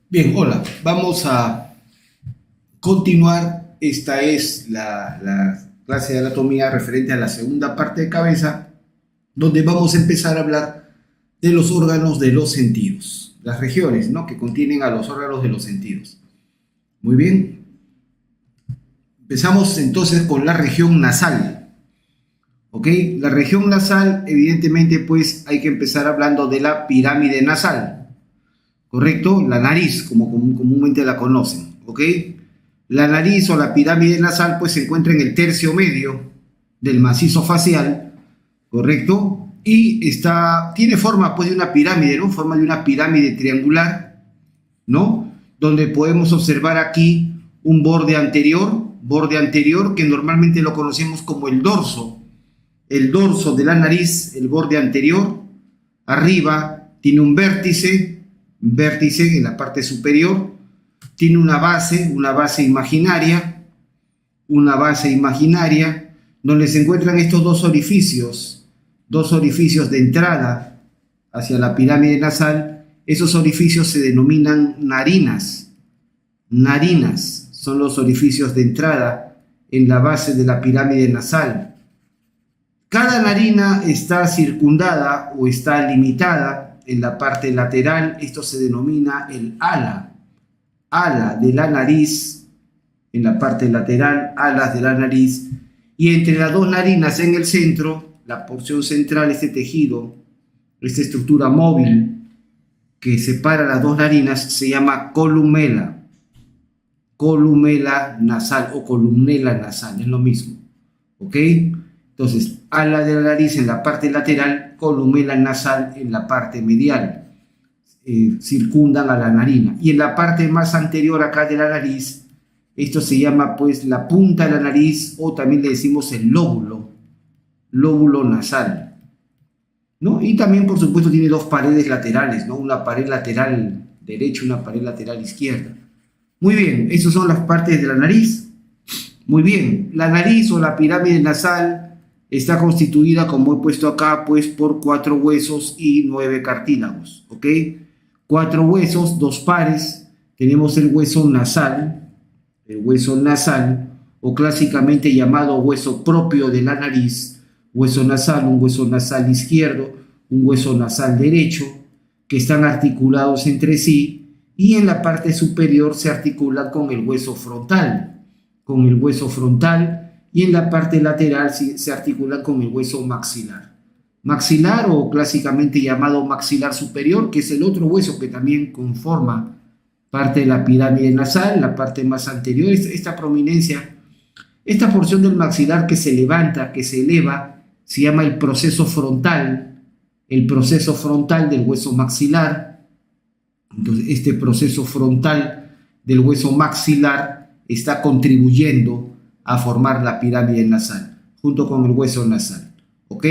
Bien, hola. Vamos a continuar. Esta es la clase de anatomía referente a la segunda parte de cabeza, donde vamos a empezar a hablar de los órganos de los sentidos, las regiones, ¿no?, que contienen a los órganos de los sentidos. Muy bien. Empezamos entonces con la región nasal. ¿Ok? La región nasal, evidentemente, pues hay que empezar hablando de la pirámide nasal. ¿Correcto? La nariz, como comúnmente la conocen, ¿ok? La nariz o la pirámide nasal pues se encuentra en el tercio medio del macizo facial, ¿correcto? Y tiene forma pues de una pirámide, ¿no? Forma de una pirámide triangular, ¿no? Donde podemos observar aquí un borde anterior que normalmente lo conocemos como el dorso de la nariz, el borde anterior. Arriba tiene un vértice en la parte superior, tiene una base imaginaria, donde se encuentran estos dos orificios de entrada hacia la pirámide nasal. Esos orificios se denominan narinas. Narinas son los orificios de entrada en la base de la pirámide nasal. Cada narina está circundada o está limitada en la parte lateral. Esto se denomina el ala de la nariz, en la parte lateral, alas de la nariz, y entre las dos narinas en el centro, la porción central, este tejido, esta estructura móvil que separa las dos narinas, se llama columela nasal o columnela nasal, es lo mismo, ¿ok? Entonces, ala de la nariz en la parte lateral, columela nasal en la parte medial, circundan a la narina. Y en la parte más anterior acá de la nariz, esto se llama pues la punta de la nariz, o también le decimos el lóbulo nasal, ¿no? Y también, por supuesto, tiene dos paredes laterales, ¿no? Una pared lateral derecha y una pared lateral izquierda. Muy bien, esas son las partes de la nariz. Muy bien, la nariz o la pirámide nasal está constituida, como he puesto acá, pues por 4 huesos y 9 cartílagos, ¿ok? 4 huesos, 2 pares. Tenemos el hueso nasal, o clásicamente llamado hueso propio de la nariz, hueso nasal, un hueso nasal izquierdo, un hueso nasal derecho, que están articulados entre sí, y en la parte superior se articulan con el hueso frontal, y en la parte lateral se articulan con el hueso maxilar, o clásicamente llamado maxilar superior, que es el otro hueso que también conforma parte de la pirámide nasal, la parte más anterior. Esta prominencia, esta porción del maxilar que se levanta, que se eleva, se llama el proceso frontal del hueso maxilar. Entonces, este proceso frontal del hueso maxilar está contribuyendo a formar la pirámide nasal, junto con el hueso nasal, ¿ok?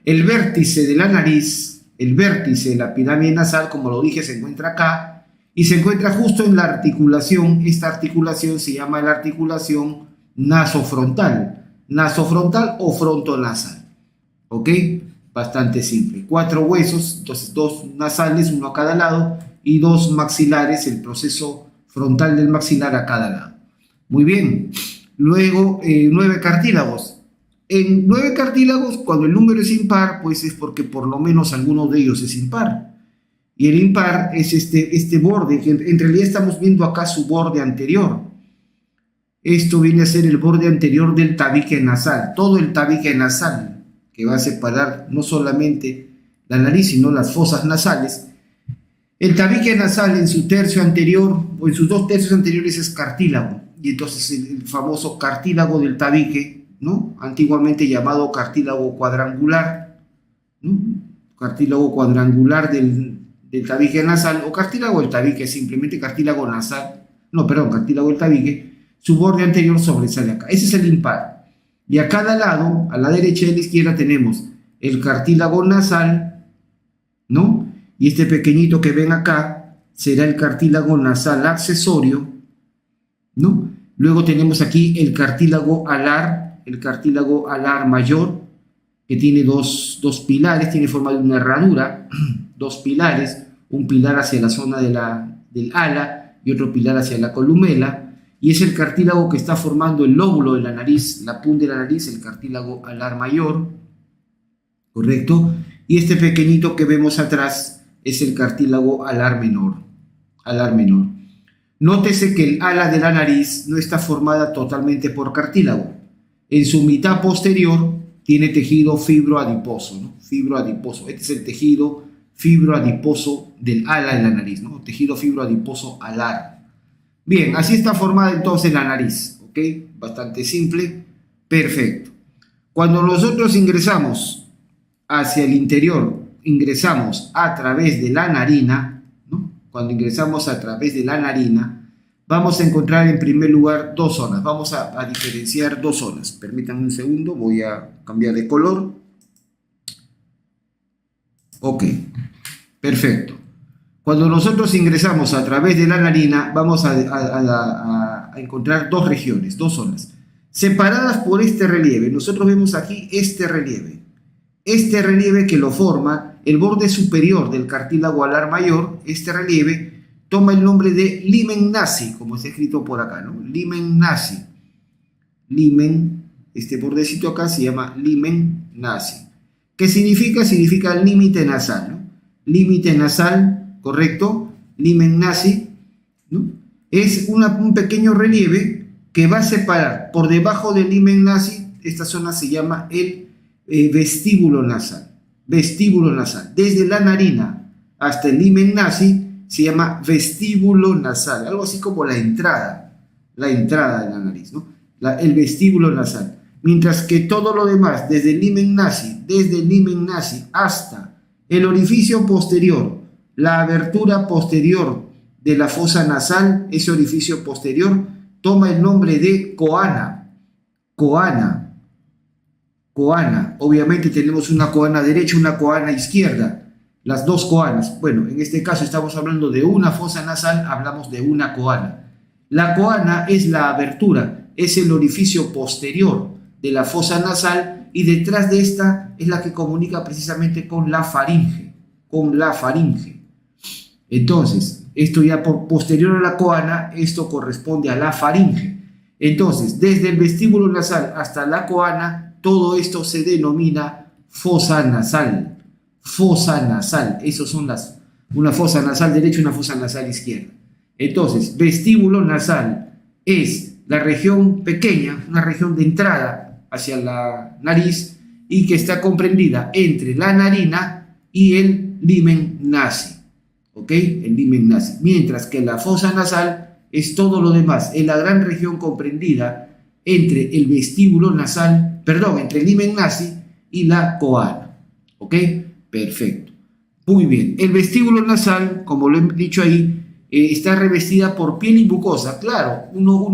El vértice de la nariz, el vértice de la pirámide nasal, como lo dije, se encuentra acá, y se encuentra justo en la articulación. Esta articulación se llama la articulación nasofrontal o frontonasal, ¿ok? Bastante simple. 4 huesos, entonces 2 nasales, uno a cada lado, y 2 maxilares, el proceso frontal del maxilar a cada lado. Muy bien. Luego, 9 cartílagos. En 9 cartílagos, cuando el número es impar, pues es porque por lo menos alguno de ellos es impar. Y el impar es este borde, que en realidad estamos viendo acá su borde anterior. Esto viene a ser el borde anterior del tabique nasal, todo el tabique nasal, que va a separar no solamente la nariz, sino las fosas nasales. El tabique nasal en su tercio anterior, o en sus 2 tercios anteriores, es cartílago. Y entonces el famoso cartílago del tabique, ¿no?, antiguamente llamado cartílago cuadrangular, ¿no?, cartílago cuadrangular del tabique nasal, o cartílago del tabique, simplemente cartílago nasal, cartílago del tabique, su borde anterior sobresale acá. Ese es el impar. Y a cada lado, a la derecha y a la izquierda, tenemos el cartílago nasal, ¿no? Y este pequeñito que ven acá será el cartílago nasal accesorio, ¿no? Luego tenemos aquí el cartílago alar mayor, que tiene dos pilares, tiene forma de una herradura, 2 pilares, un pilar hacia la zona de del ala y otro pilar hacia la columela, y es el cartílago que está formando el lóbulo de la nariz, la punta de la nariz, el cartílago alar mayor, ¿correcto? Y este pequeñito que vemos atrás es el cartílago alar menor, alar menor. Nótese que el ala de la nariz no está formada totalmente por cartílago. En su mitad posterior tiene tejido fibroadiposo, ¿no? Fibroadiposo. Este es el tejido fibroadiposo del ala de la nariz, ¿no? Tejido fibroadiposo alar. Bien, así está formada entonces la nariz, ¿ok? Bastante simple, perfecto. Cuando nosotros ingresamos hacia el interior, ingresamos a través de la narina, ¿no? Cuando ingresamos a través de la narina, vamos a encontrar en primer lugar dos zonas. Vamos a diferenciar dos zonas. Permítanme un segundo, voy a cambiar de color. Ok, perfecto. Cuando nosotros ingresamos a través de la narina, vamos a encontrar dos regiones, dos zonas, separadas por este relieve. Nosotros vemos aquí este relieve que lo forma el borde superior del cartílago alar mayor. Este relieve toma el nombre de limen nasi, como está escrito por acá, ¿no? Limen nasi. Limen, este bordecito acá se llama limen nasi. ¿Qué significa? Significa límite nasal, ¿no? Límite nasal, ¿correcto? Limen nasi, ¿no? Es un pequeño relieve que va a separar por debajo del limen nasi. Esta zona se llama el vestíbulo nasal. Vestíbulo nasal. Desde la narina hasta el limen nasi se llama vestíbulo nasal, algo así como la entrada de la nariz, ¿no? El vestíbulo nasal. Mientras que todo lo demás, desde el limen nasi hasta el orificio posterior, la abertura posterior de la fosa nasal, ese orificio posterior toma el nombre de coana. Coana. Obviamente tenemos una coana derecha y una coana izquierda. Las dos coanas. Bueno, en este caso estamos hablando de una fosa nasal, hablamos de una coana. La coana es la abertura, es el orificio posterior de la fosa nasal, y detrás de esta es la que comunica precisamente con la faringe. Entonces, esto ya por posterior a la coana, esto corresponde a la faringe. Entonces, desde el vestíbulo nasal hasta la coana, todo esto se denomina fosa nasal. Fosa nasal, esos son una fosa nasal derecha y una fosa nasal izquierda. Entonces, vestíbulo nasal es la región pequeña, una región de entrada hacia la nariz y que está comprendida entre la narina y el limen nasi, ¿ok? El limen nasi. Mientras que la fosa nasal es todo lo demás, es la gran región comprendida entre el vestíbulo nasal, entre el limen nasi y la coana, ¿ok? Perfecto. Muy bien. El vestíbulo nasal, como lo he dicho ahí, está revestida por piel y mucosa. Claro, uno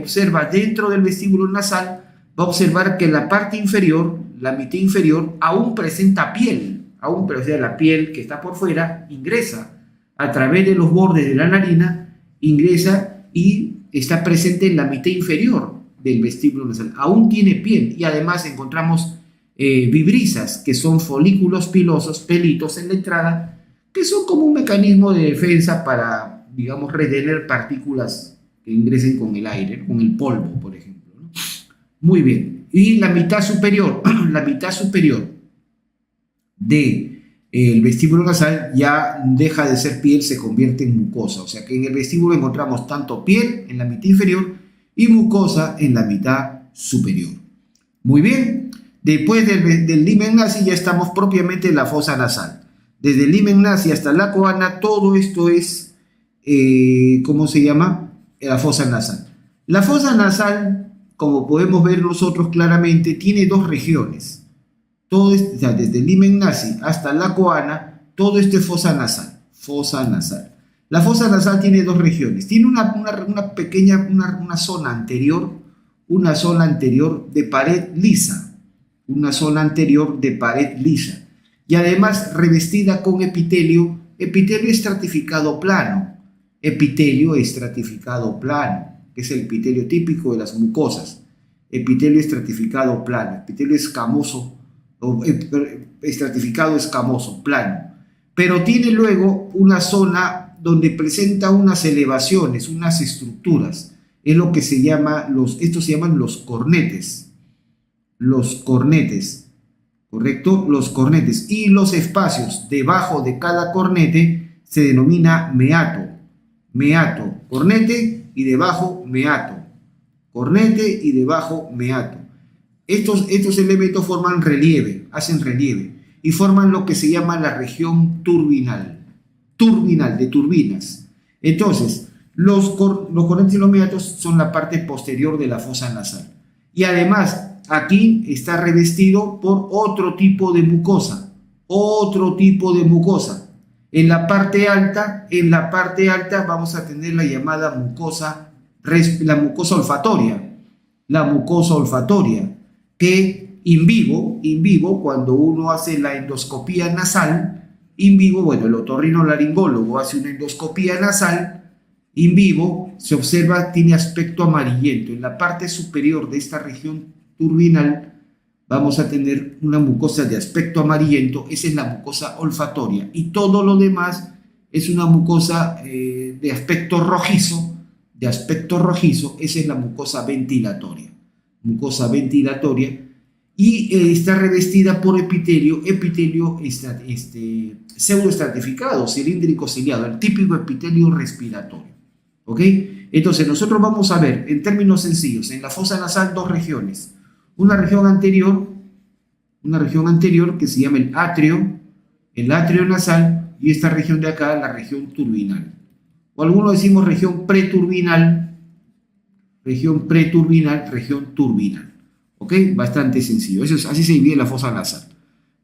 observa dentro del vestíbulo nasal, va a observar que la parte inferior, la mitad inferior, aún presenta piel. Pero la piel que está por fuera ingresa a través de los bordes de la narina, ingresa y está presente en la mitad inferior del vestíbulo nasal. Aún tiene piel y además encontramos vibrisas, que son folículos pilosos, pelitos en la entrada, que son como un mecanismo de defensa para, digamos, retener partículas que ingresen con el aire, con el polvo, por ejemplo, ¿no? Muy bien. Y la mitad superior de el vestíbulo nasal ya deja de ser piel, se convierte en mucosa. O sea que en el vestíbulo encontramos tanto piel en la mitad inferior y mucosa en la mitad superior. Muy bien. Después del limen nasi ya estamos propiamente en la fosa nasal. Desde el limen nasi hasta la coana, todo esto es, ¿cómo se llama? La fosa nasal. La fosa nasal, como podemos ver nosotros claramente, tiene dos regiones. Todo esto, o sea, desde el limen nasi hasta la coana, todo esto es fosa nasal. La fosa nasal tiene dos regiones. Tiene una pequeña, una zona anterior de pared lisa. Y además revestida con epitelio estratificado plano, que es el epitelio típico de las mucosas, epitelio estratificado plano, epitelio escamoso, estratificado escamoso, plano, pero tiene luego una zona donde presenta unas elevaciones, unas estructuras. Es lo que se llama, estos se llaman los cornetes. Los cornetes, ¿correcto? Los cornetes. Y los espacios debajo de cada cornete se denomina meato. Meato, cornete y debajo meato. Cornete y debajo meato. Estos elementos forman relieve, hacen relieve y forman lo que se llama la región turbinal. Turbinal, de turbinas. Entonces, los cornetes y los meatos son la parte posterior de la fosa nasal. Y además, aquí está revestido por otro tipo de mucosa. Otro tipo de mucosa. En la parte alta vamos a tener la llamada mucosa, la mucosa olfatoria. La mucosa olfatoria, que in vivo, cuando uno hace la endoscopía nasal, in vivo, bueno, el otorrinolaringólogo hace una endoscopía nasal, in vivo, se observa, tiene aspecto amarillento. En la parte superior de esta región turbinal vamos a tener una mucosa de aspecto amarillento, esa es la mucosa olfatoria, y todo lo demás es una mucosa de aspecto rojizo, esa es la mucosa ventilatoria. Mucosa ventilatoria, y está revestida por epitelio pseudoestratificado, cilíndrico ciliado, el típico epitelio respiratorio. ¿Ok? Entonces nosotros vamos a ver, en términos sencillos, en la fosa nasal dos regiones. Una región anterior que se llama el atrio nasal, y esta región de acá, la región turbinal. O algunos decimos región preturbinal, región turbinal. ¿Ok? Bastante sencillo. Así se divide la fosa nasal.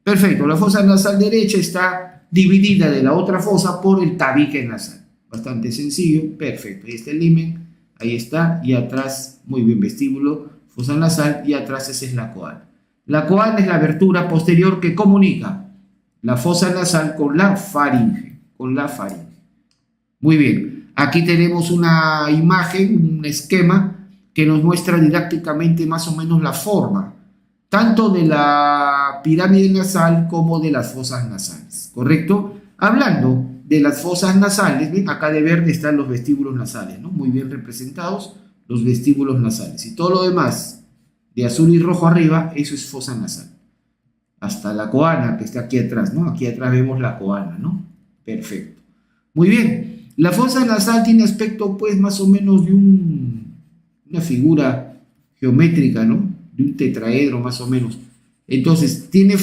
Perfecto. La fosa nasal derecha está dividida de la otra fosa por el tabique nasal. Bastante sencillo. Perfecto. Ahí está el limen. Ahí está. Y atrás, muy bien, vestíbulo, fosa nasal. Y atrás esa es la coana. La coana es la abertura posterior que comunica la fosa nasal con la faringe. Muy bien. Aquí tenemos una imagen, un esquema que nos muestra didácticamente más o menos la forma, tanto de la pirámide nasal como de las fosas nasales, ¿correcto? Hablando de las fosas nasales, ¿ven? Acá de verde están los vestíbulos nasales, ¿no? Muy bien representados los vestíbulos nasales. Y todo lo demás, de azul y rojo arriba, eso es fosa nasal. Hasta la coana, que está aquí atrás, ¿no? Aquí atrás vemos la coana, ¿no? Perfecto. Muy bien. La fosa nasal tiene aspecto, pues, más o menos de una figura geométrica, ¿no? De un tetraedro más o menos. Entonces, tiene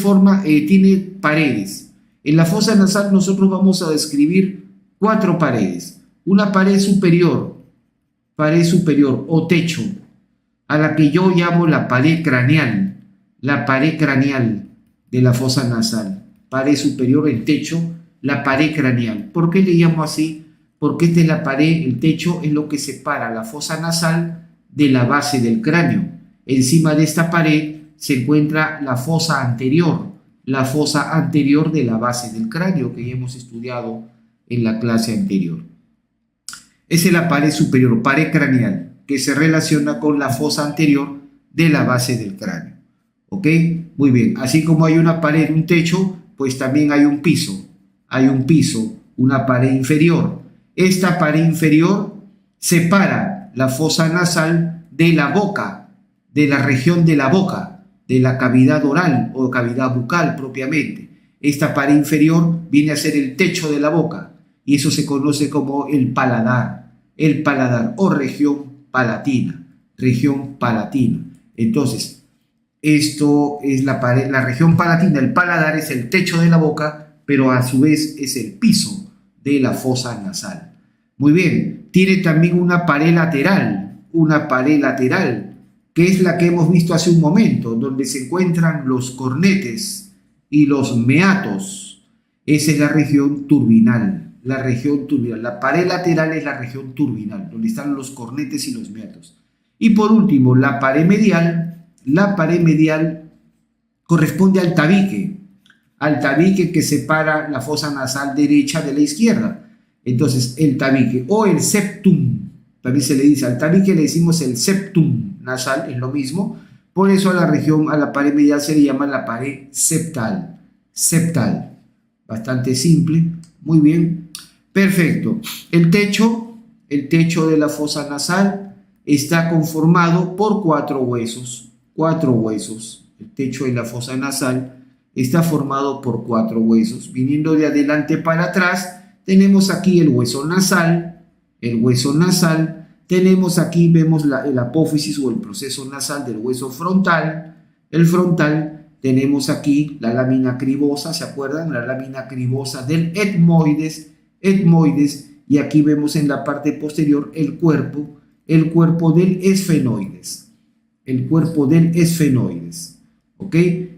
paredes. En la fosa nasal nosotros vamos a describir 4 paredes. Una pared superior o techo, a la que yo llamo la pared craneal de la fosa nasal. Pared superior, el techo, la pared craneal. ¿Por qué le llamo así? Porque esta es la pared, el techo es lo que separa la fosa nasal de la base del cráneo. Encima de esta pared se encuentra la fosa anterior de la base del cráneo, que ya hemos estudiado en la clase anterior. Esa es la pared superior, pared craneal, que se relaciona con la fosa anterior de la base del cráneo. ¿Ok? Muy bien. Así como hay una pared, un techo, pues también hay un piso. Una pared inferior. Esta pared inferior separa la fosa nasal de la boca, de la región de la boca, de la cavidad oral o cavidad bucal propiamente. Esta pared inferior viene a ser el techo de la boca y eso se conoce como el paladar o región palatina. Entonces, esto es la pared, la región palatina, el paladar es el techo de la boca, pero a su vez es el piso de la fosa nasal. Muy bien, tiene también una pared lateral, que es la que hemos visto hace un momento, donde se encuentran los cornetes y los meatos. Esa es la región turbinal. La pared lateral es la región turbinal, donde están los cornetes y los meatos. Y por último, la pared medial corresponde al tabique que separa la fosa nasal derecha de la izquierda. Entonces, el tabique o el septum, también se le dice al tabique, le decimos el septum nasal, es lo mismo. Por eso a la pared medial se le llama la pared septal. Bastante simple, muy bien. Perfecto. El techo de la fosa nasal está conformado por cuatro huesos. Cuatro huesos. El techo de la fosa nasal está formado por cuatro huesos. Viniendo de adelante para atrás, tenemos aquí el hueso nasal. El hueso nasal. Tenemos aquí, vemos el apófisis o el proceso nasal del hueso frontal. El frontal, tenemos aquí la lámina cribosa, ¿se acuerdan? La lámina cribosa del etmoides, y aquí vemos en la parte posterior el cuerpo del esfenoides, ¿ok?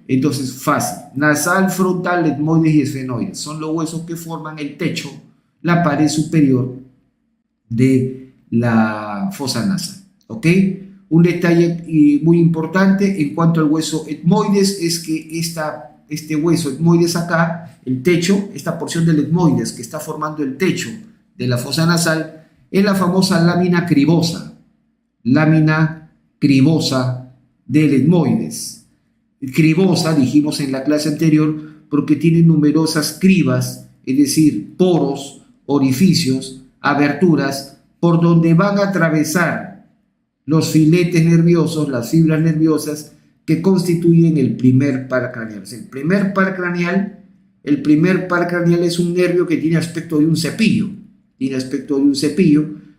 Entonces, fácil, nasal, frontal, etmoides y esfenoides, son los huesos que forman el techo, la pared superior de la fosa nasal, ¿ok? Un detalle muy importante en cuanto al hueso etmoides es que este hueso etmoides acá, el techo, esta porción del etmoides que está formando el techo de la fosa nasal, es la famosa lámina cribosa del etmoides. Cribosa, dijimos en la clase anterior, porque tiene numerosas cribas, es decir, poros, orificios, aberturas, por donde van a atravesar los filetes nerviosos, las fibras nerviosas que constituyen el primer par craneal. El primer par craneal es un nervio que tiene aspecto de un cepillo.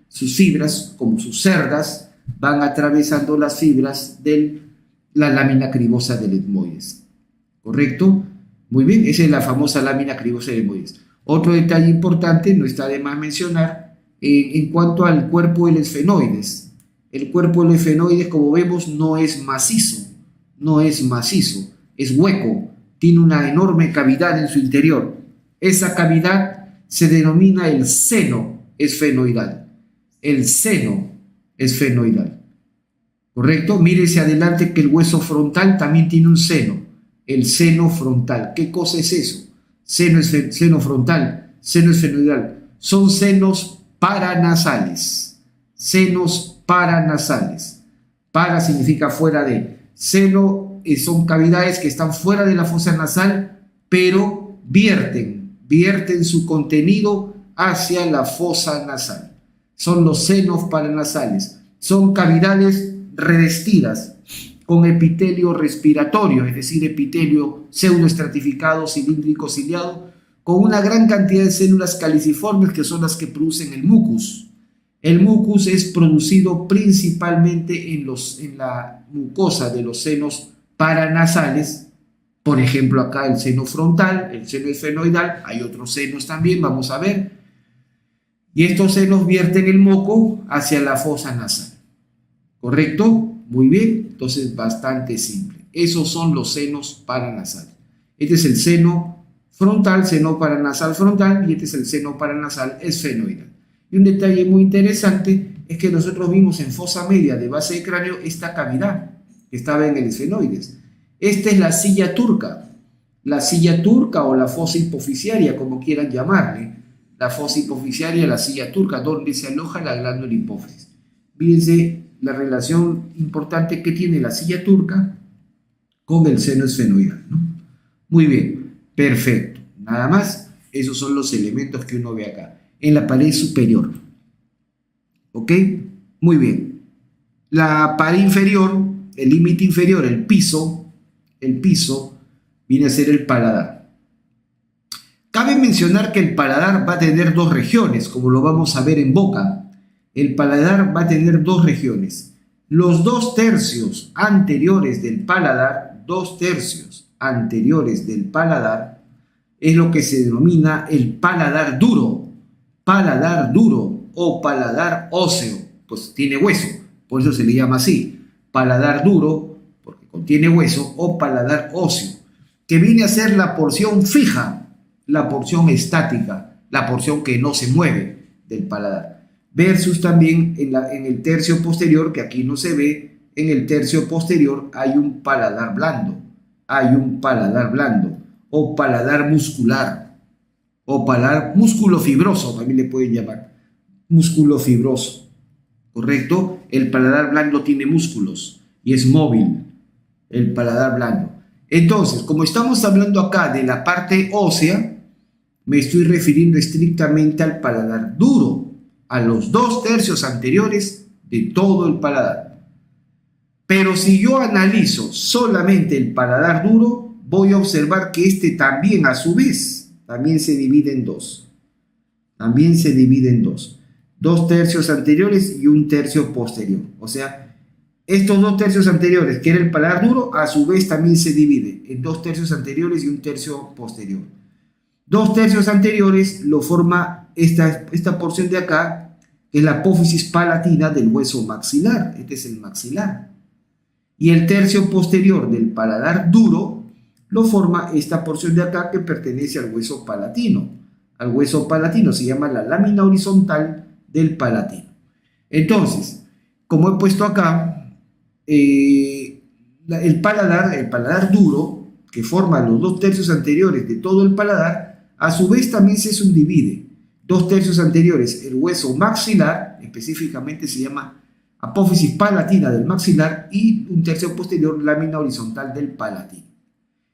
Sus fibras, como sus cerdas, van atravesando las fibras de la lámina cribosa del etmoides. ¿Correcto? Muy bien, esa es la famosa lámina cribosa del etmoides. Otro detalle importante, no está de más mencionar, en cuanto al cuerpo del esfenoides. El cuerpo del esfenoides, como vemos, no es macizo, es hueco, tiene una enorme cavidad en su interior. Esa cavidad se denomina el seno esfenoidal. ¿Correcto? Mírese adelante que el hueso frontal también tiene un seno, el seno frontal. ¿Qué cosa es eso? Seno frontal, seno esfenoidal. Son senos paranasales. Para significa fuera de. Seno son cavidades que están fuera de la fosa nasal, pero vierten su contenido hacia la fosa nasal. Son los senos paranasales. Son cavidades revestidas con epitelio respiratorio, es decir, epitelio pseudoestratificado, cilíndrico, ciliado, con una gran cantidad de células caliciformes que son las que producen el mucus. El mucus es producido principalmente en la mucosa de los senos paranasales, por ejemplo acá el seno frontal, el seno esfenoidal, hay otros senos también, vamos a ver, y estos senos vierten el moco hacia la fosa nasal, ¿correcto? Muy bien, entonces bastante simple. Esos son los senos paranasales. Este es el seno frontal, seno paranasal frontal, y este es el seno paranasal esfenoidal. Y un detalle muy interesante es que nosotros vimos en fosa media de base de cráneo esta cavidad que estaba en el esfenoides. Esta es la silla turca o la fosa hipofisiaria, como quieran llamarle. La fosa hipofisiaria, la silla turca, donde se aloja la glándula hipófisis. Fíjense la relación importante que tiene la silla turca con el seno esfenoidal, ¿no? Muy bien, perfecto. Nada más, esos son los elementos que uno ve acá en la pared superior. ¿Ok? Muy bien. La pared inferior, el límite inferior, el piso, viene a ser el paladar. Cabe mencionar que el paladar va a tener dos regiones, como lo vamos a ver en boca. El paladar va a tener dos regiones. Los 2/3 anteriores del paladar, es lo que se denomina el paladar duro o paladar óseo, pues tiene hueso, por eso se le llama así, paladar duro, porque contiene hueso, o paladar óseo, que viene a ser la porción fija, la porción estática, la porción que no se mueve del paladar, versus también en el tercio posterior, que aquí no se ve, en el tercio posterior hay un paladar blando, o paladar muscular, o paladar músculo fibroso, también le pueden llamar músculo fibroso, ¿correcto? El paladar blando tiene músculos y es móvil, el paladar blando. Entonces, como estamos hablando acá de la parte ósea, me estoy refiriendo estrictamente al paladar duro, a los 2/3 anteriores de todo el paladar. Pero si yo analizo solamente el paladar duro, voy a observar que este también, a su vez, también se divide en dos. También se divide en dos. 2/3 anteriores y 1/3 posterior. O sea, estos 2/3 anteriores, que era el paladar duro, a su vez también se divide en 2/3 anteriores y 1/3 posterior. 2/3 anteriores lo forma esta porción de acá, que es la apófisis palatina del hueso maxilar. Este es el maxilar. Y el tercio posterior del paladar duro lo forma esta porción de acá, que pertenece al hueso palatino. Al hueso palatino se llama la lámina horizontal del palatino. Entonces, como he puesto acá, el paladar duro, que forma los 2/3 anteriores de todo el paladar, a su vez también se subdivide. 2/3 anteriores, el hueso maxilar, específicamente se llama apófisis palatina del maxilar, y 1/3 posterior, lámina horizontal del palatino.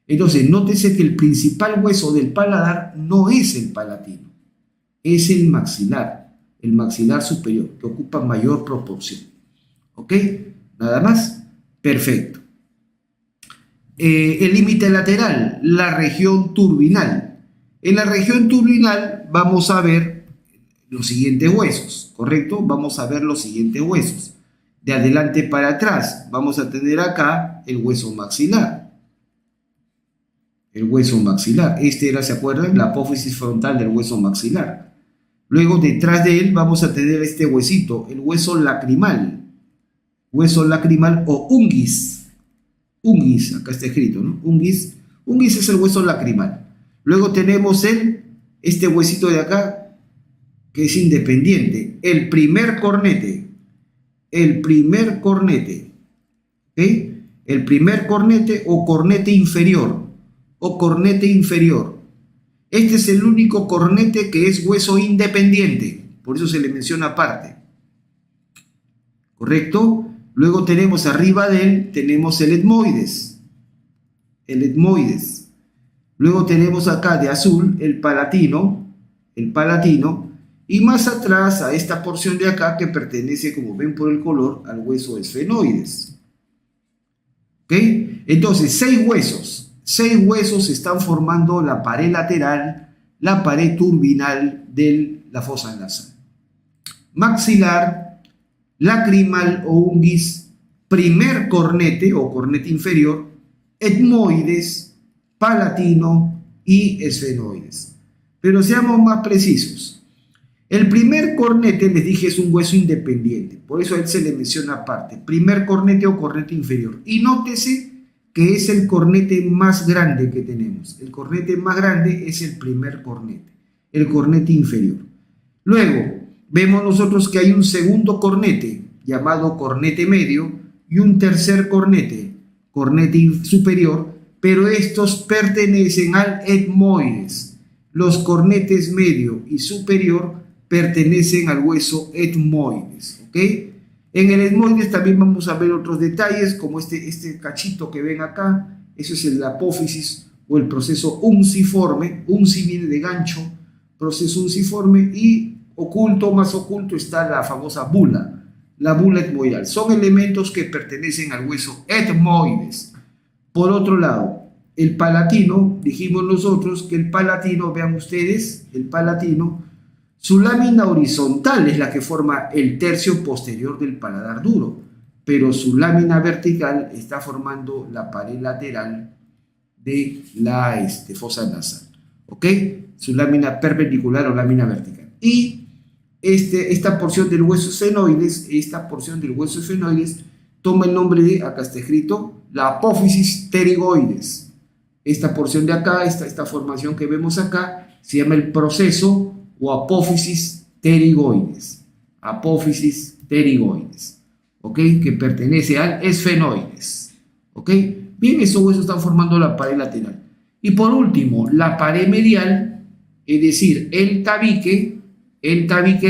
Entonces, nótese que el principal hueso del paladar no es el palatino, es el maxilar superior, que ocupa mayor proporción. ¿Ok? Nada más. Perfecto. El límite lateral, la región turbinal. En la región turbinal vamos a ver los siguientes huesos, ¿correcto? Vamos a ver los siguientes huesos. De adelante para atrás vamos a tener acá el hueso maxilar. El hueso maxilar. Este era, ¿se acuerdan? La apófisis frontal del hueso maxilar. Luego, detrás de él vamos a tener este huesito, el hueso lacrimal. Hueso lacrimal o unguis. Unguis, acá está escrito, ¿no? Unguis. Unguis es el hueso lacrimal. Luego tenemos este huesito de acá, que es independiente. El primer cornete. El primer cornete. ¿Ok? El primer cornete o cornete inferior. O cornete inferior. Este es el único cornete que es hueso independiente, por eso se le menciona aparte. ¿Correcto? Luego tenemos arriba de él, tenemos el etmoides. El etmoides. Luego tenemos acá de azul el palatino. El palatino. Y más atrás a esta porción de acá que pertenece, como ven por el color, al hueso esfenoides. ¿Ok? Entonces, 6 huesos. 6 huesos están formando la pared lateral, la pared turbinal de la fosa nasal. Maxilar, lacrimal o unguis, primer cornete o cornete inferior, etmoides, palatino y esfenoides. Pero seamos más precisos. El primer cornete, les dije, es un hueso independiente, por eso a él se le menciona aparte, primer cornete o cornete inferior. Y nótese que es el cornete más grande que tenemos. El cornete más grande es el primer cornete, el cornete inferior. Luego, vemos nosotros que hay un segundo cornete, llamado cornete medio, y un tercer cornete, cornete superior, pero estos pertenecen al etmoides. Los cornetes medio y superior pertenecen al hueso etmoides, ¿ok? En el etmoides también vamos a ver otros detalles, como este cachito que ven acá. Eso es el apófisis o el proceso unciforme. Unci viene de gancho, proceso unciforme, y oculto, más oculto, está la famosa bula, la bula etmoidal. Son elementos que pertenecen al hueso etmoides. Por otro lado, el palatino, dijimos nosotros que el palatino, vean ustedes, el palatino, su lámina horizontal es la que forma el tercio posterior del paladar duro, pero su lámina vertical está formando la pared lateral de la fosa nasal. ¿Ok? Su lámina perpendicular o lámina vertical. Y esta porción del hueso esfenoides, toma el nombre de, acá está escrito, la apófisis pterigoides. Esta porción de acá, esta formación que vemos acá, se llama el proceso o apófisis pterigoides. Apófisis pterigoides. ¿Ok? Que pertenece al esfenoides. ¿Ok? Bien, esos huesos están formando la pared lateral. Y por último, la pared medial, es decir, el tabique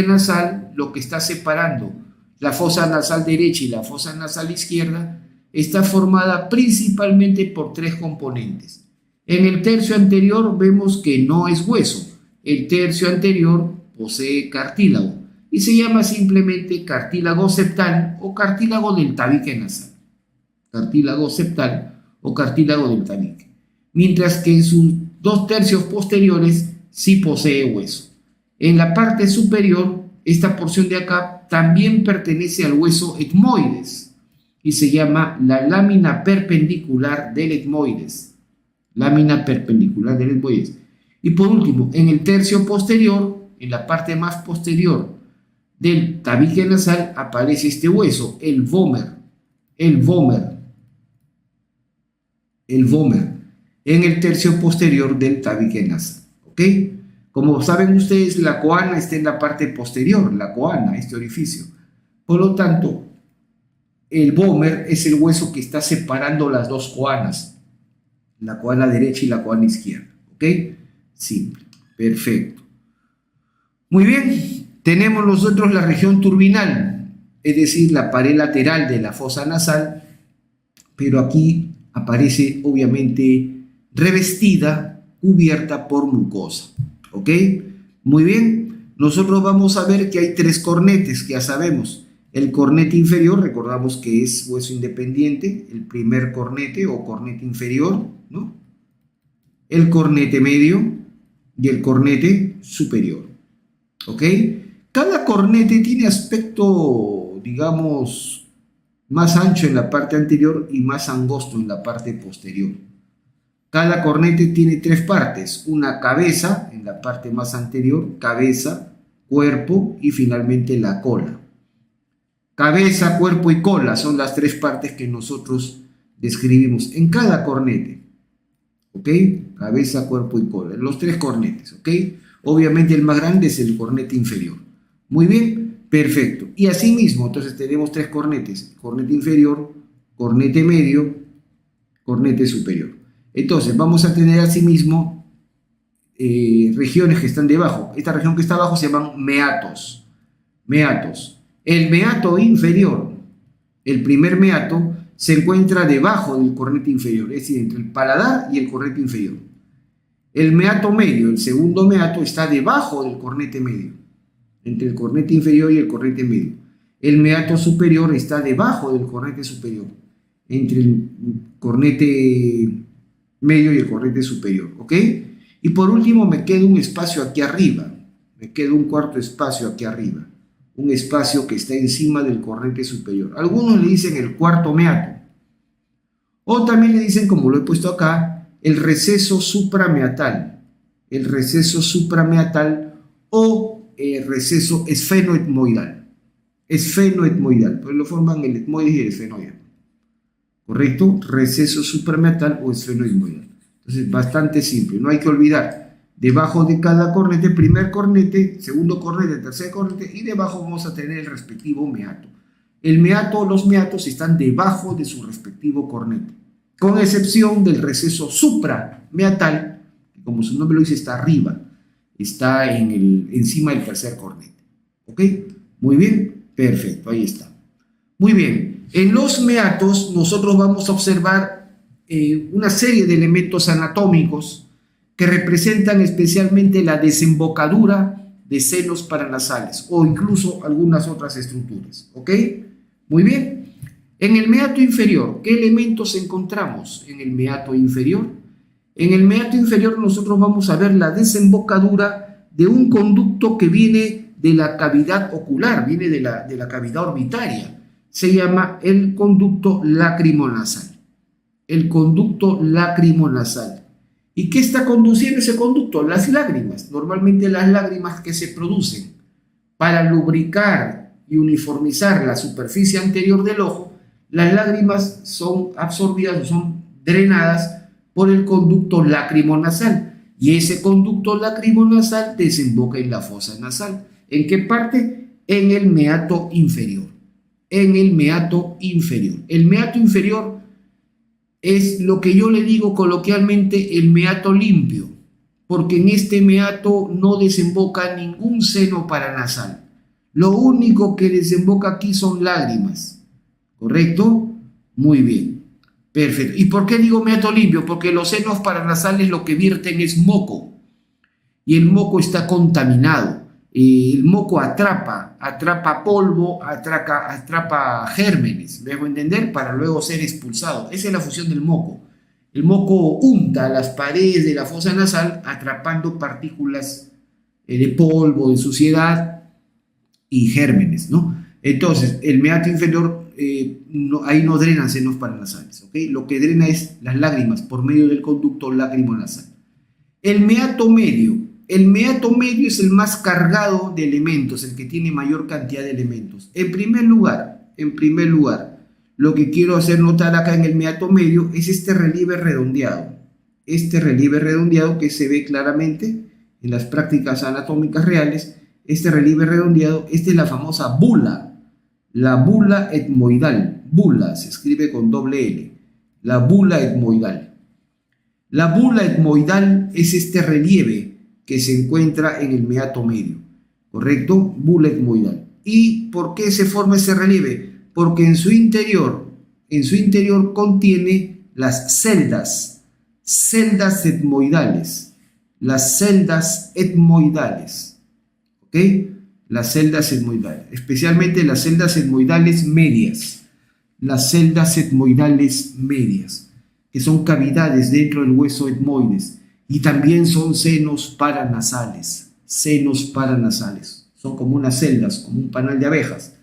nasal, lo que está separando la fosa nasal derecha y la fosa nasal izquierda, está formada principalmente por 3 componentes. En el tercio anterior vemos que no es hueso, el tercio anterior posee cartílago y se llama simplemente cartílago septal o cartílago del tabique nasal. Cartílago septal o cartílago del tabique. Mientras que en sus 2/3 posteriores sí posee hueso. En la parte superior, esta porción de acá también pertenece al hueso etmoides y se llama la lámina perpendicular del etmoides. Lámina perpendicular del etmoides. Y por último, en el tercio posterior, en la parte más posterior del tabique nasal, aparece este hueso, el vómer. El vómer. El vómer. En el tercio posterior del tabique nasal. ¿Ok? Como saben ustedes, la coana está en la parte posterior, la coana, este orificio. Por lo tanto, el vómer es el hueso que está separando las dos coanas, la coana derecha y la coana izquierda. ¿Ok? Simple. Perfecto. Muy bien. Tenemos nosotros la región turbinal, es decir, la pared lateral de la fosa nasal, pero aquí aparece obviamente revestida, cubierta por mucosa. ¿Ok? Muy bien. Nosotros vamos a ver que hay 3 cornetes, que ya sabemos. El cornete inferior, recordamos que es hueso independiente, el primer cornete o cornete inferior, ¿no? El cornete medio y el cornete superior. ¿Ok? Cada cornete tiene aspecto, digamos, más ancho en la parte anterior y más angosto en la parte posterior. Cada cornete tiene 3 partes, una cabeza en la parte más anterior, cabeza, cuerpo y finalmente la cola. Cabeza, cuerpo y cola son las 3 partes que nosotros describimos en cada cornete. ¿Ok? Cabeza, cuerpo y cola, los 3 cornetes. ¿Ok? Obviamente el más grande es el cornete inferior. Muy bien, perfecto. Y así mismo, entonces tenemos 3 cornetes, cornete inferior, cornete medio, cornete superior. Entonces vamos a tener asimismo regiones que están debajo. Esta región que está abajo se llaman meatos. Meatos. El meato inferior, el primer meato, se encuentra debajo del cornete inferior, es decir, entre el paladar y el cornete inferior. El meato medio, el segundo meato, está debajo del cornete medio, entre el cornete inferior y el cornete medio. El meato superior está debajo del cornete superior, entre el cornete medio y el cornete superior, ¿ok? Y por último me queda un espacio aquí arriba, me queda un cuarto espacio aquí arriba, un espacio que está encima del cornete superior. Algunos le dicen el cuarto meato, o también le dicen, como lo he puesto acá, el receso suprameatal, el receso suprameatal o receso esfenoetmoidal. Esfenoetmoidal, pues lo forman el etmoides y el esfenoide. ¿Correcto? Receso suprameatal o esfenoetmoidal. Entonces, bastante simple, no hay que olvidar. Debajo de cada cornete, primer cornete, segundo cornete, tercer cornete, y debajo vamos a tener el respectivo meato. El meato, los meatos están debajo de su respectivo cornete, con excepción del receso suprameatal, que como su nombre lo dice, está arriba, está encima del tercer cornete. ¿Ok? Muy bien, perfecto, ahí está. Muy bien, en los meatos nosotros vamos a observar una serie de elementos anatómicos que representan especialmente la desembocadura de senos paranasales o incluso algunas otras estructuras. ¿Ok? Muy bien. En el meato inferior, ¿qué elementos encontramos en el meato inferior? En el meato inferior nosotros vamos a ver la desembocadura de un conducto que viene de la cavidad ocular, viene de la cavidad orbitaria. Se llama el conducto lacrimonasal. El conducto lacrimonasal. ¿Y qué está conduciendo ese conducto? Las lágrimas. Normalmente las lágrimas que se producen para lubricar y uniformizar la superficie anterior del ojo, las lágrimas son absorbidas o son drenadas por el conducto lacrimonasal. Y ese conducto lacrimonasal desemboca en la fosa nasal. ¿En qué parte? En el meato inferior. En el meato inferior. El meato inferior es lo que yo le digo coloquialmente el meato limpio, porque en este meato no desemboca ningún seno paranasal. Lo único que desemboca aquí son lágrimas. ¿Correcto? Muy bien. Perfecto. ¿Y por qué digo meato limpio? Porque los senos paranasales lo que vierten es moco. y el moco está contaminado. El moco atrapa polvo, atrapa gérmenes, ¿me dejo entender? Para luego ser expulsado. Esa es la función del moco. El moco unta las paredes de la fosa nasal atrapando partículas de polvo, de suciedad y gérmenes, ¿no? Entonces, el meato inferior, ahí no drenan senos paranasales, ¿ok? Lo que drena es las lágrimas por medio del conducto lágrimo-nasal. El meato medio es el más cargado de elementos, el que tiene mayor cantidad de elementos. En primer lugar, lo que quiero hacer notar acá en el meato medio es este relieve redondeado. Este relieve redondeado que se ve claramente en las prácticas anatómicas reales. Este relieve redondeado, esta es la famosa bula, la bula etmoidal. Bula se escribe con doble L, la bula etmoidal. La bula etmoidal es este relieve que se encuentra en el meato medio, ¿correcto? Bula etmoidal. ¿Y por qué se forma ese relieve? Porque en su interior contiene las celdas etmoidales, ¿ok? Las celdas etmoidales, especialmente las celdas etmoidales medias, que son cavidades dentro del hueso etmoides, y también son senos paranasales, son como unas celdas, como un panal de abejas,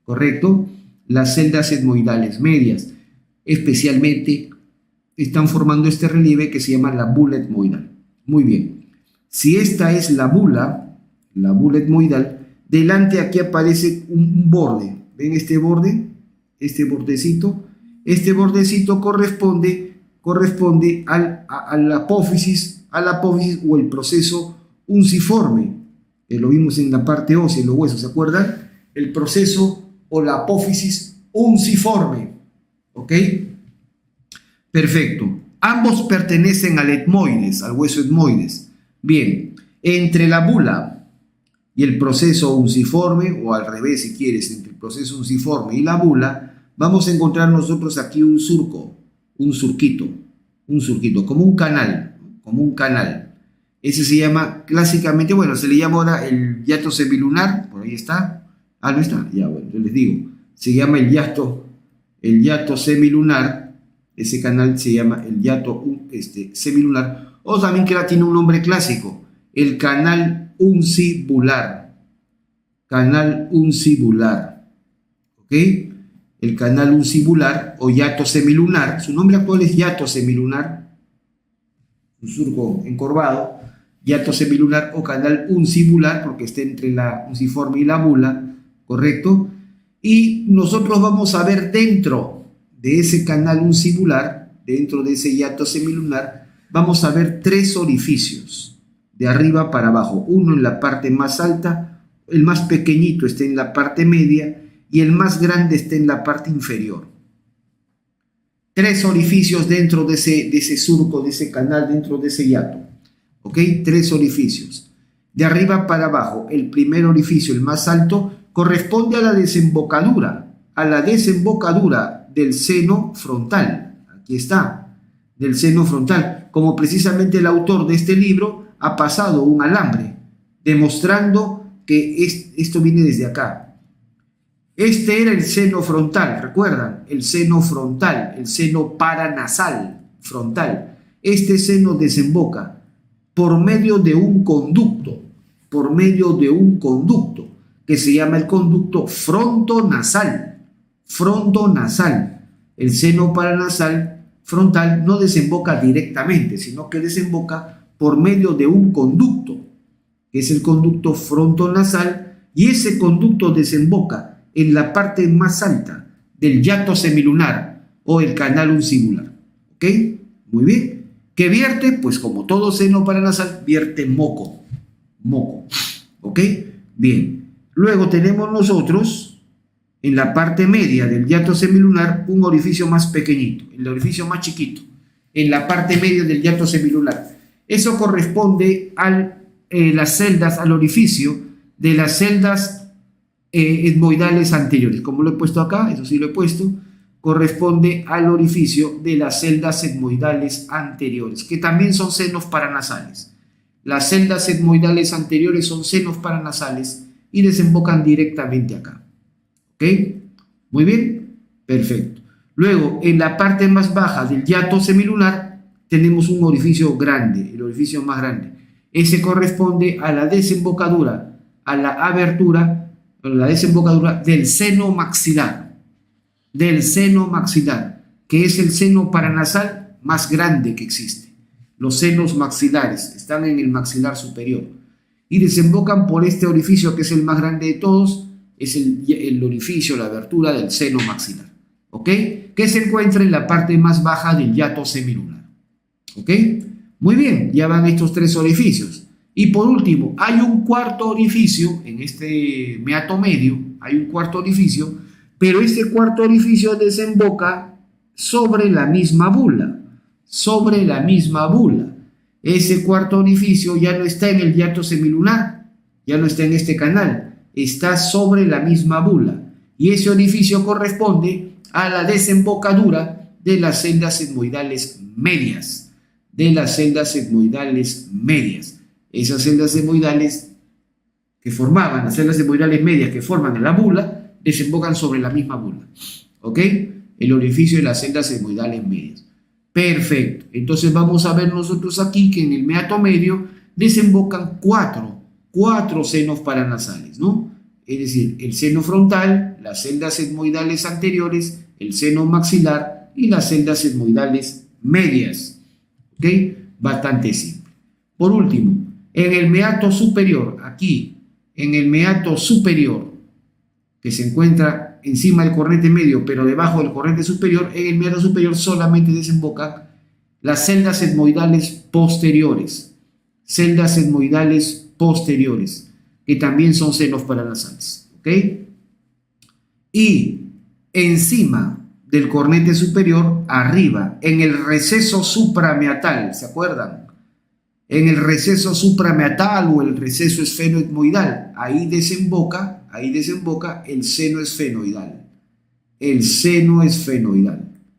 ¿correcto? Las celdas etmoidales medias, especialmente, están formando este relieve que se llama la bula etmoidal. Muy bien, si esta es la bula etmoidal, delante aquí aparece un borde. ¿Ven este borde? Este bordecito corresponde a la apófisis o el proceso unciforme. Lo vimos en la parte ósea, en los huesos, ¿se acuerdan? El proceso o la apófisis unciforme. ¿Ok? Perfecto. Ambos pertenecen al etmoides, al hueso etmoides. Bien, entre la bula y el proceso unciforme, o al revés si quieres, entre el proceso unciforme y la bula, vamos a encontrar nosotros aquí un surquito, como un canal. Ese se llama clásicamente, se le llama ahora el hiato semilunar, por ahí está. Ah, no está, ya bueno, yo les digo, se llama el hiato semilunar. Ese canal se llama el hiato semilunar, o también que tiene un nombre clásico, el canal uncibular, ¿ok? El canal uncibular o hiato semilunar, su nombre actual es hiato semilunar, un surco encorvado, hiato semilunar o canal uncibular, porque está entre la unciforme y la bula, ¿correcto? Y nosotros vamos a ver dentro de ese canal uncibular, dentro de ese hiato semilunar, vamos a ver 3 orificios, de arriba para abajo. Uno en la parte más alta, el más pequeñito está en la parte media y el más grande está en la parte inferior. 3 orificios dentro de ese surco, de ese canal, dentro de ese hiato. ¿Ok? 3 orificios. De arriba para abajo, el primer orificio, el más alto, corresponde a la desembocadura del seno frontal. Aquí está, del seno frontal. Como precisamente el autor de este libro ha pasado un alambre, demostrando que esto viene desde acá. Este era el seno frontal, ¿recuerdan? El seno frontal, el seno paranasal frontal. Este seno desemboca por medio de un conducto, que se llama el conducto frontonasal. El seno paranasal frontal no desemboca directamente, sino que desemboca por medio de un conducto, que es el conducto frontonasal, y ese conducto desemboca en la parte más alta del hiato semilunar o el canal uncibular. ¿Ok? Muy bien. ¿Qué vierte? Pues como todo seno paranasal, vierte moco. ¿Ok? Bien. Luego tenemos nosotros en la parte media del hiato semilunar un orificio más pequeñito, el orificio más chiquito, en la parte media del hiato semilunar. Eso corresponde al orificio de las celdas etmoidales anteriores. Como lo he puesto acá, eso sí lo he puesto, corresponde al orificio de las celdas etmoidales anteriores, que también son senos paranasales. Las celdas etmoidales anteriores son senos paranasales y desembocan directamente acá. ¿Ok? Muy bien, perfecto. Luego, en la parte más baja del hiato semilunar tenemos un orificio grande, el orificio más grande. Ese corresponde a la desembocadura, a la abertura, a la desembocadura del seno maxilar, que es el seno paranasal más grande que existe. Los senos maxilares están en el maxilar superior y desembocan por este orificio que es el más grande de todos, es el orificio, la abertura del seno maxilar, ¿ok? Que se encuentra en la parte más baja del hiato semilunar, ¿ok? Muy bien, ya van estos tres orificios. Y por último, hay un cuarto orificio en este meato medio, hay un cuarto orificio, pero este cuarto orificio desemboca sobre la misma bula, Ese cuarto orificio ya no está en el hiato semilunar, ya no está en este canal, está sobre la misma bula. Y ese orificio corresponde a la desembocadura de las celdas etmoidales medias. Esas celdas etmoidales las celdas etmoidales medias que forman la bula, desembocan sobre la misma bula. ¿Ok? El orificio de las celdas etmoidales medias. Perfecto. Entonces vamos a ver nosotros aquí que en el meato medio desembocan cuatro senos paranasales, ¿no? Es decir, el seno frontal, las celdas etmoidales anteriores, el seno maxilar y las celdas etmoidales medias. ¿Ok? Bastante simple. Por último, en el meato superior, aquí, en el meato superior, que se encuentra encima del cornete medio, pero debajo del cornete superior, en el meato superior solamente desembocan las celdas etmoidales posteriores, que también son senos paranasales, ¿ok? Y encima del cornete superior, arriba, en el receso suprameatal, ¿se acuerdan? En el receso suprameatal o el receso esfenoetmoidal, ahí desemboca el seno esfenoidal.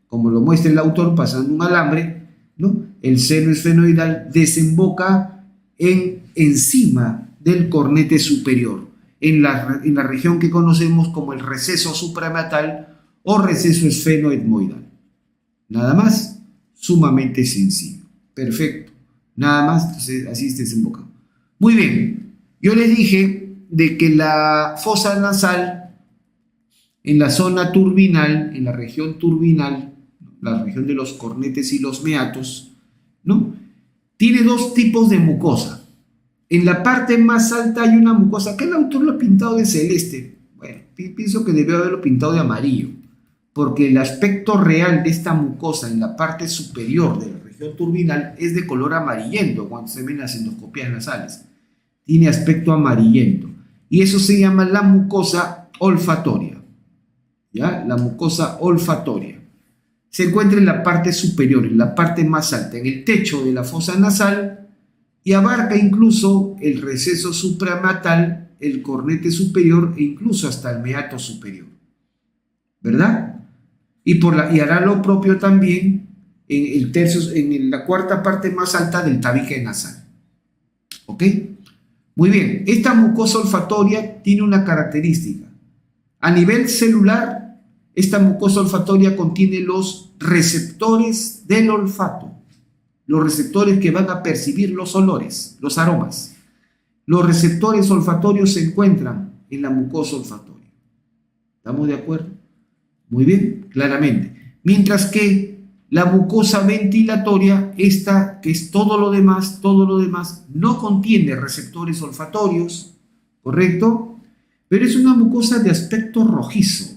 Como lo muestra el autor pasando un alambre, ¿no? El seno esfenoidal desemboca encima del cornete superior, en la región que conocemos como el receso suprameatal o receso esfenoetmoidal. Nada más, sumamente sencillo. Perfecto. Nada más, entonces así se desemboca. Muy bien, yo les dije de que la fosa nasal en la zona turbinal, en la región turbinal, la región de los cornetes y los meatos, ¿no? Tiene dos tipos de mucosa. En la parte más alta hay una mucosa que el autor lo ha pintado de celeste. Bueno, pienso que debió haberlo pintado de amarillo, porque el aspecto real de esta mucosa en la parte superior de la región turbinal es de color amarillento cuando se ven las endoscopías nasales. Tiene aspecto amarillento. Y eso se llama la mucosa olfatoria. ¿Ya? La mucosa olfatoria. Se encuentra en la parte superior, en la parte más alta, en el techo de la fosa nasal y abarca incluso el receso suprameatal, el cornete superior e incluso hasta el meato superior. ¿Verdad? Y hará lo propio también en la cuarta parte más alta del tabique nasal. ¿Ok? Muy bien, esta mucosa olfatoria tiene una característica. A nivel celular, esta mucosa olfatoria contiene los receptores del olfato, los receptores que van a percibir los olores, los aromas. Los receptores olfatorios se encuentran en la mucosa olfatoria. ¿Estamos de acuerdo? Muy bien, claramente. Mientras que la mucosa ventilatoria, esta que es todo lo demás, no contiene receptores olfatorios, ¿correcto? Pero es una mucosa de aspecto rojizo.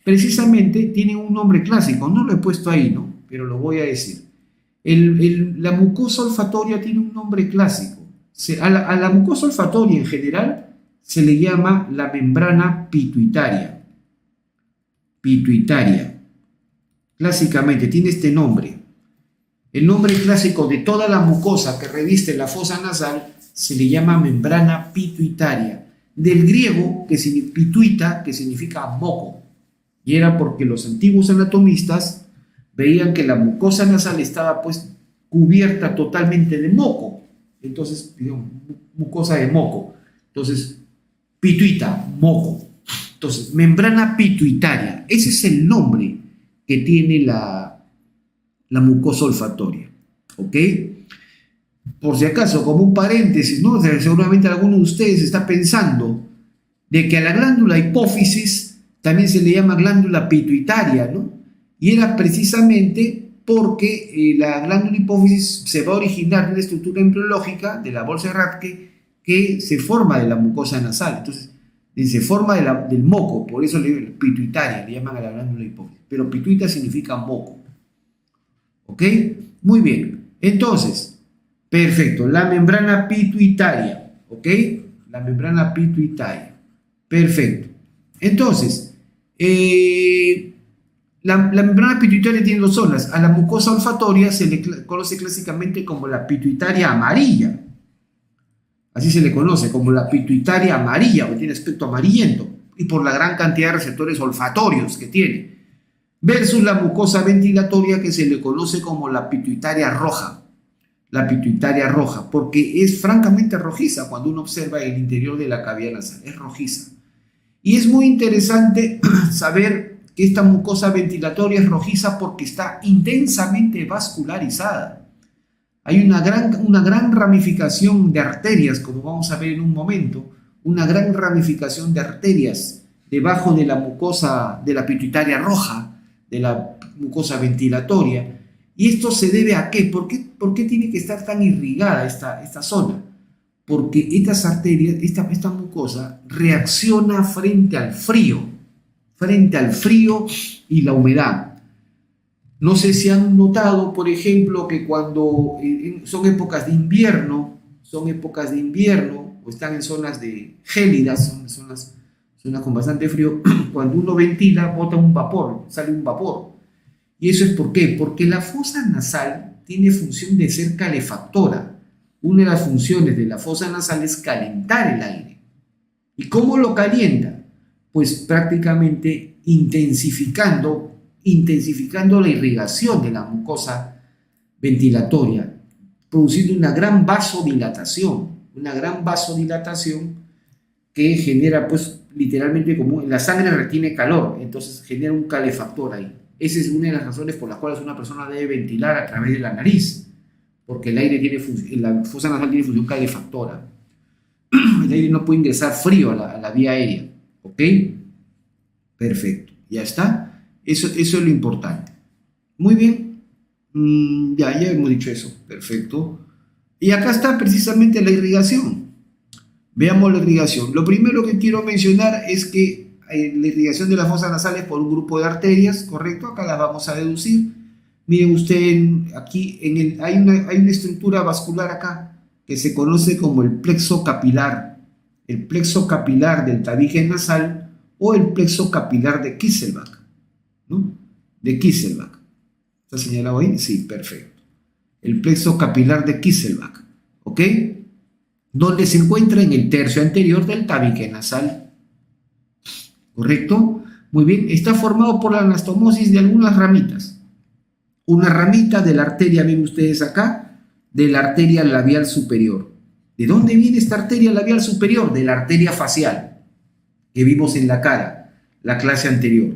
Precisamente tiene un nombre clásico, no lo he puesto ahí, ¿no? Pero lo voy a decir. La mucosa olfatoria tiene un nombre clásico. A la mucosa olfatoria en general se le llama la membrana pituitaria. Clásicamente tiene este nombre. El nombre clásico de toda la mucosa que reviste la fosa nasal se le llama membrana pituitaria, del griego pituita, que significa moco, y era porque los antiguos anatomistas veían que la mucosa nasal estaba pues cubierta totalmente de moco, Entonces, digamos, mucosa de moco. Entonces, pituita, moco. Entonces, membrana pituitaria. Ese es el nombre que tiene la mucosa olfatoria. ¿Ok? Por si acaso, como un paréntesis, ¿no? Seguramente alguno de ustedes está pensando de que a la glándula hipófisis también se le llama glándula pituitaria, ¿no? Y era precisamente porque la glándula hipófisis se va a originar de una estructura embriológica de la bolsa de Rathke que se forma de la mucosa nasal. Entonces, se forma del moco, por eso le pituitaria, le llaman a la glándula hipófisis. Pero pituita significa moco. ¿Ok? Muy bien. Entonces, perfecto. La membrana pituitaria. ¿Ok? La membrana pituitaria. Perfecto. Entonces, la membrana pituitaria tiene dos zonas. A la mucosa olfatoria se le conoce clásicamente como la pituitaria amarilla. Así se le conoce como la pituitaria amarilla, porque tiene aspecto amarillento, y por la gran cantidad de receptores olfatorios que tiene. Versus la mucosa ventilatoria, que se le conoce como la pituitaria roja. La pituitaria roja, porque es francamente rojiza cuando uno observa el interior de la cavidad nasal. Es rojiza. Y es muy interesante saber que esta mucosa ventilatoria es rojiza porque está intensamente vascularizada. Hay una gran ramificación de arterias, como vamos a ver en un momento, una gran ramificación de arterias debajo de la mucosa de la pituitaria roja, de la mucosa ventilatoria. ¿Y esto se debe a qué? ¿Por qué tiene que estar tan irrigada esta zona? Porque estas arterias, esta mucosa reacciona frente al frío y la humedad. No sé si han notado, por ejemplo, que cuando son épocas de invierno, o están en zonas gélidas, son zonas con bastante frío, cuando uno ventila, bota un vapor, sale un vapor. ¿Y eso es por qué? Porque la fosa nasal tiene función de ser calefactora. Una de las funciones de la fosa nasal es calentar el aire. ¿Y cómo lo calienta? Pues prácticamente intensificando la irrigación de la mucosa ventilatoria, produciendo una gran vasodilatación que genera, pues, literalmente como la sangre retiene calor, entonces genera un calefactor ahí. Esa es una de las razones por las cuales una persona debe ventilar a través de la nariz, porque el aire la fosa nasal tiene función calefactora. El aire no puede ingresar frío a la vía aérea. ¿Ok? Perfecto. Ya está. Eso es lo importante. Muy bien. Ya hemos dicho eso. Perfecto. Y acá está precisamente la irrigación. Veamos la irrigación. Lo primero que quiero mencionar es que la irrigación de la fosa nasal es por un grupo de arterias, ¿correcto? Acá las vamos a deducir. Miren ustedes, aquí hay una estructura vascular acá que se conoce como el plexo capilar del tabique nasal o el plexo capilar de Kieselbach, ¿no? De Kieselbach. ¿Está señalado ahí? Sí, perfecto. El plexo capilar de Kieselbach, ¿ok? Donde se encuentra en el tercio anterior del tabique nasal, ¿correcto? Muy bien, está formado por la anastomosis de algunas ramitas. Una ramita de la arteria, ven ustedes acá, de la arteria labial superior. ¿De dónde viene esta arteria labial superior? De la arteria facial, que vimos en la cara, la clase anterior.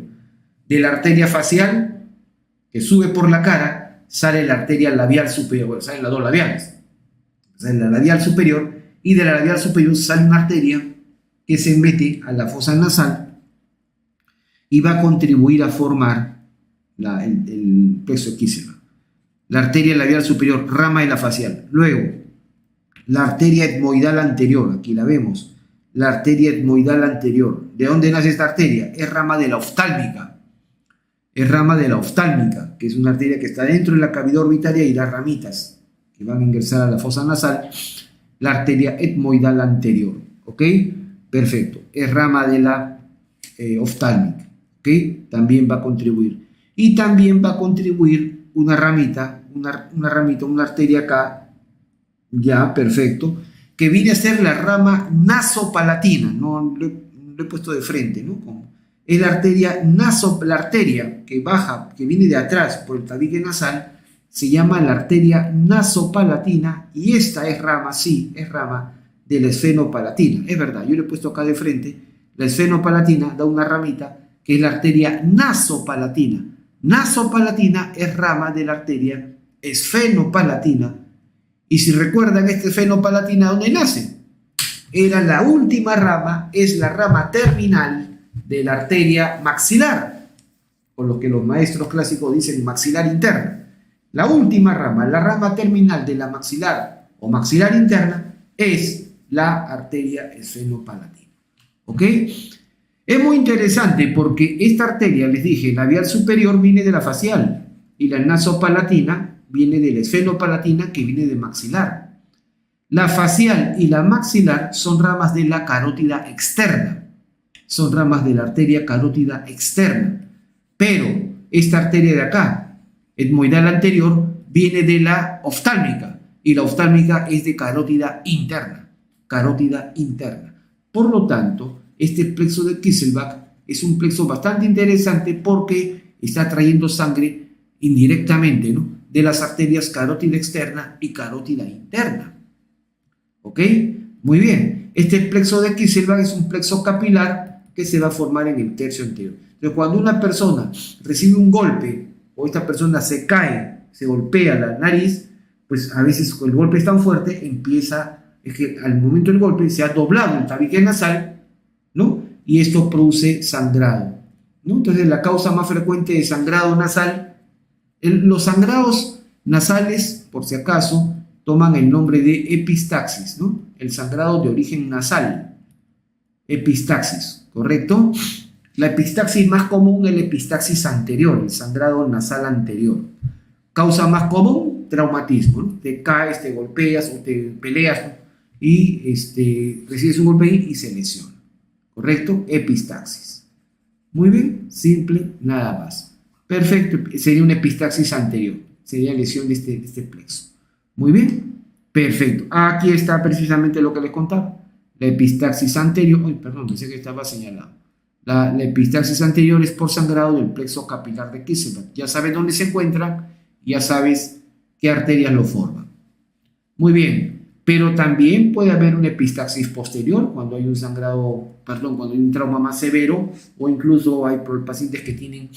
De la arteria facial, que sube por la cara, sale la arteria labial superior, bueno, salen las dos labiales. Sale la labial superior, y de la labial superior sale una arteria que se mete a la fosa nasal y va a contribuir a formar el plexo de Kieselbach. La arteria labial superior, rama de la facial. Luego, la arteria etmoidal anterior, aquí la vemos, la arteria etmoidal anterior. ¿De dónde nace esta arteria? Es rama de la oftálmica. Que es una arteria que está dentro de la cavidad orbitaria y las ramitas que van a ingresar a la fosa nasal, la arteria etmoidal anterior. ¿Ok? Perfecto. Es rama de la oftálmica. ¿Ok? También va a contribuir. Y también va a contribuir una arteria acá, ya, perfecto, que viene a ser la rama nasopalatina, no lo he puesto de frente, ¿no? Es la arteria que baja, que viene de atrás por el tabique nasal, se llama la arteria nasopalatina y esta es rama, sí, es rama de la esfenopalatina. Es verdad, yo le he puesto acá de frente, la esfenopalatina da una ramita que es la arteria nasopalatina. Nasopalatina es rama de la arteria esfenopalatina. Y si recuerdan, esta esfenopalatina, ¿dónde nace? Era la última rama, es la rama terminal de la arteria maxilar, por lo que los maestros clásicos dicen maxilar interna. La última rama, la rama terminal de la maxilar o maxilar interna es la arteria esfenopalatina. ¿Ok? Es muy interesante porque esta arteria, les dije, labial superior viene de la facial y la nasopalatina viene de la esfenopalatina que viene de maxilar. La facial y la maxilar son ramas de la carótida externa, son ramas de la arteria carótida externa, pero esta arteria de acá, etmoidal anterior, viene de la oftálmica y la oftálmica es de carótida interna, carótida interna. Por lo tanto, este plexo de Kisselbach es un plexo bastante interesante porque está trayendo sangre indirectamente, ¿no?, de las arterias carótida externa y carótida interna. ¿Ok? Muy bien. Este plexo de Kisselbach es un plexo capilar que se va a formar en el tercio anterior. Entonces, cuando una persona recibe un golpe o esta persona se cae, se golpea la nariz, pues a veces el golpe es tan fuerte, es que al momento del golpe se ha doblado el tabique nasal, ¿no? Y esto produce sangrado, ¿no? Entonces la causa más frecuente de sangrado nasal, los sangrados nasales, por si acaso, toman el nombre de epistaxis, ¿no? El sangrado de origen nasal, epistaxis, ¿correcto? La epistaxis más común es la epistaxis anterior, el sangrado nasal anterior. Causa más común, traumatismo, ¿no? Te caes, te golpeas o te peleas, ¿no?, y recibes un golpe y se lesiona. ¿Correcto? Epistaxis. Muy bien, simple, nada más. Perfecto, sería una epistaxis anterior, sería lesión de este plexo. Muy bien, perfecto. Aquí está precisamente lo que les contaba. La epistaxis anterior, perdón, pensé que estaba señalado. La epistaxis anterior es por sangrado del plexo capilar de Kisselbach. Ya sabes dónde se encuentra, ya sabes qué arterias lo forman. Muy bien, pero también puede haber una epistaxis posterior cuando hay un cuando hay un trauma más severo, o incluso hay pacientes que tienen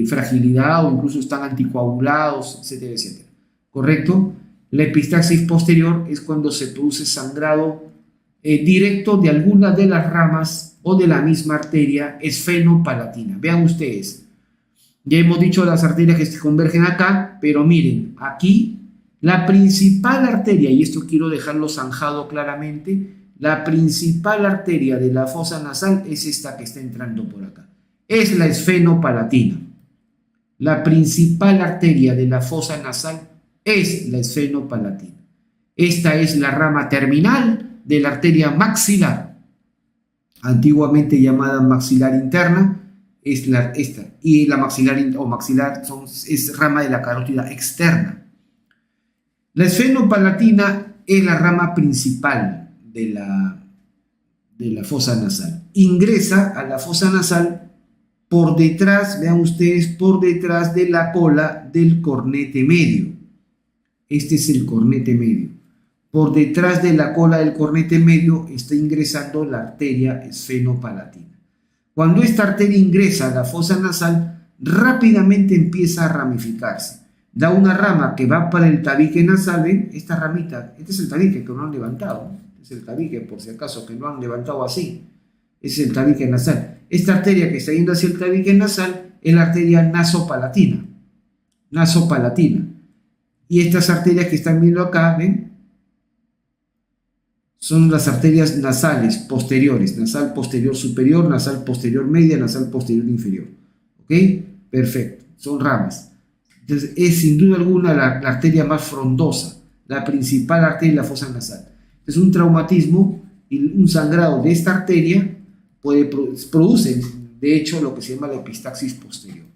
fragilidad o incluso están anticoagulados, etcétera, etcétera. ¿Correcto? La epistaxis posterior es cuando se produce sangrado directo de alguna de las ramas o de la misma arteria esfenopalatina. Vean ustedes, ya hemos dicho las arterias que se convergen acá, pero miren, aquí la principal arteria, y esto quiero dejarlo zanjado claramente, la principal arteria de la fosa nasal es esta que está entrando por acá, es la esfenopalatina. La principal arteria de la fosa nasal es la esfenopalatina. Esta es la rama terminal de la arteria maxilar, antiguamente llamada maxilar interna, es esta, y la maxilar es rama de la carótida externa. La esfenopalatina es la rama principal de la fosa nasal. Ingresa a la fosa nasal por detrás, vean ustedes, por detrás de la cola del cornete medio. Este es el cornete medio. Por detrás de la cola del cornete medio está ingresando la arteria esfenopalatina. Cuando esta arteria ingresa a la fosa nasal, rápidamente empieza a ramificarse. Da una rama que va para el tabique nasal, ¿ven? Esta ramita, este es el tabique que no han levantado, ¿no? Este es el tabique, por si acaso, que no han levantado así. Ese es el tabique nasal. Esta arteria que está yendo hacia el tabique nasal es la arteria nasopalatina. Nasopalatina. Y estas arterias que están viendo acá, ¿ven?, son las arterias nasales posteriores, nasal posterior superior, nasal posterior media, nasal posterior inferior. ¿Ok? Perfecto, son ramas. Entonces es sin duda alguna la arteria más frondosa, la principal arteria de la fosa nasal. Entonces un traumatismo y un sangrado de esta arteria produce, de hecho, lo que se llama la epistaxis posterior.